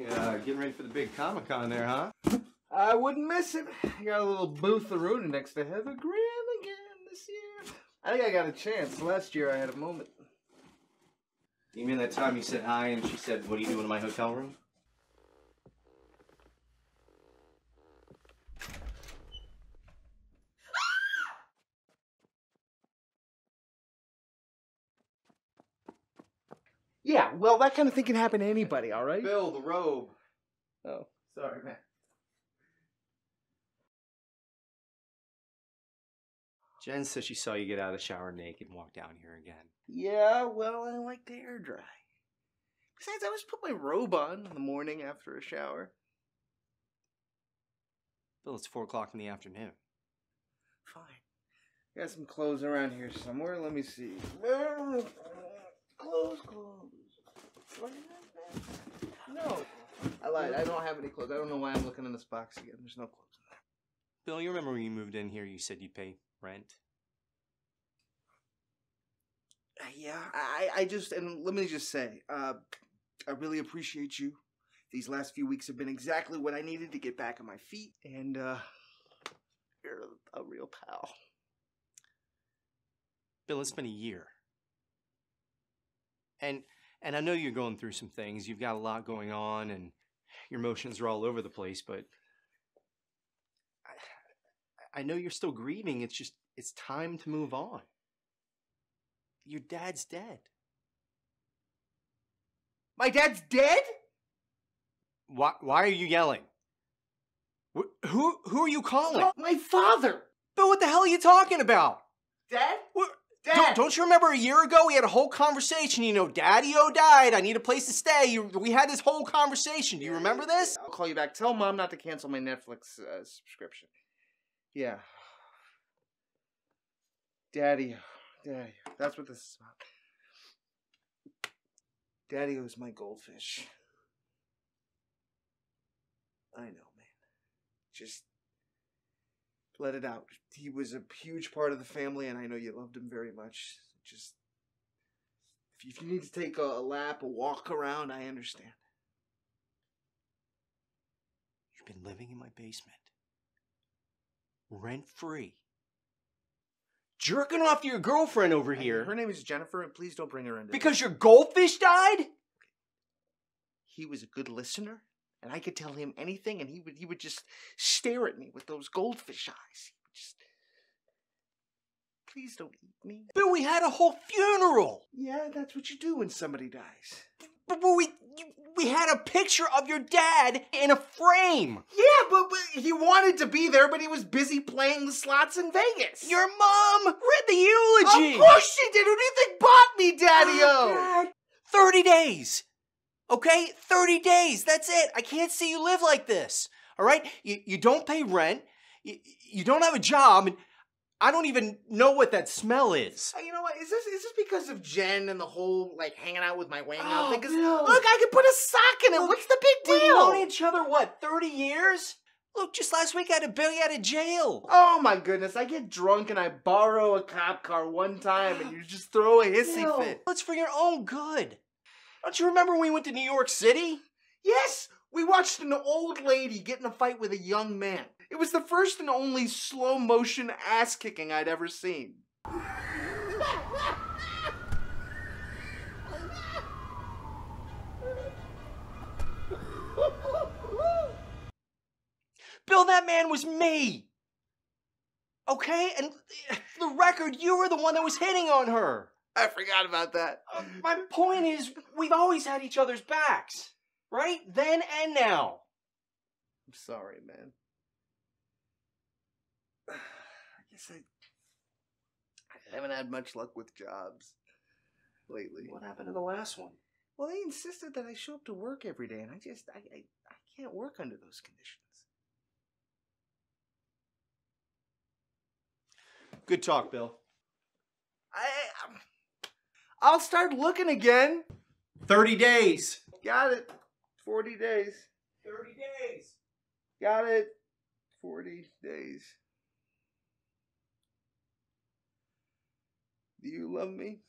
Getting ready for the big Comic-Con there, huh? I wouldn't miss it. I got a little booth of next to Heather Graham again this year. I think I got a chance. Last year I had a moment. You mean that time you said hi and she said, "What are you doing in my hotel room?" Yeah, well, that kind of thing can happen to anybody, all right? Bill, the robe. Oh, sorry, man. Jen says she saw you get out of the shower naked and walk down here again. Yeah, well, I like to air dry. Besides, I always put my robe on in the morning after a shower. Bill, it's 4 o'clock in the afternoon. Fine. Got some clothes around here somewhere. Let me see. Clothes. No. I lied. I don't have any clothes. I don't know why I'm looking in this box again. There's no clothes in there. Bill, you remember when you moved in here, you said you'd pay rent? Yeah, I just, and let me just say, I really appreciate you. These last few weeks have been exactly what I needed to get back on my feet, and you're a real pal. Bill, it's been a year. And I know you're going through some things. You've got a lot going on, and your emotions are all over the place, but I know you're still grieving. It's just, it's time to move on. Your dad's dead. My dad's dead? Why are you yelling? Who are you calling? My father. Bill, what the hell are you talking about? Dad? Dad? Don't you remember a year ago we had a whole conversation? You know, Daddy-o died. I need a place to stay. We had this whole conversation. Do you remember this? I'll call you back. Tell Mom not to cancel my Netflix subscription. Yeah. Daddy. That's what this is about. Daddy was my goldfish. I know, man. Just let it out. He was a huge part of the family, and I know you loved him very much. Just, if you need to take a lap, a walk around, I understand. You've been living in my basement. Rent-free. Jerking off to your girlfriend over here. Her name is Jennifer, and please don't bring her into Because this. your goldfish died? He was a good listener, and I could tell him anything, and he would just stare at me with those goldfish eyes. He would just, please don't eat me. Bill, we had a whole funeral. Yeah, that's what you do when somebody dies. But we had a picture of your dad in a frame. Yeah, but he wanted to be there, but he was busy playing the slots in Vegas. Your mom read the eulogy. Of course she did. Who do you think bought me, Daddy-o? God. 30 days. Okay? 30 days. That's it. I can't see you live like this. All right? You don't pay rent. You don't have a job. And I don't even know what that smell is. You know what? Is this because of Jen and the whole, like, hanging out with my wang out thing? 'Cause, no. look, I could put a sock in it. What's the big deal? We've known each other, what, 30 years? Look, just last week I had to bail you out of jail. Oh, my goodness. I get drunk and I borrow a cop car one time and you just throw a hissy fit. It's for your own good. Don't you remember when we went to New York City? Yes, we watched an old lady get in a fight with a young man. It was the first and only slow-motion ass-kicking I'd ever seen. Bill, that man was me. Okay? And the record, you were the one that was hitting on her. I forgot about that. My point is, we've always had each other's backs. Right? Then and now. I'm sorry, man. I guess I haven't had much luck with jobs lately. What happened to the last one? Well, they insisted that I show up to work every day, and I can't work under those conditions. Good talk, Bill. I'll start looking again. 30 days. Got it. 40 days. 30 days. Got it. 40 days. Do you love me?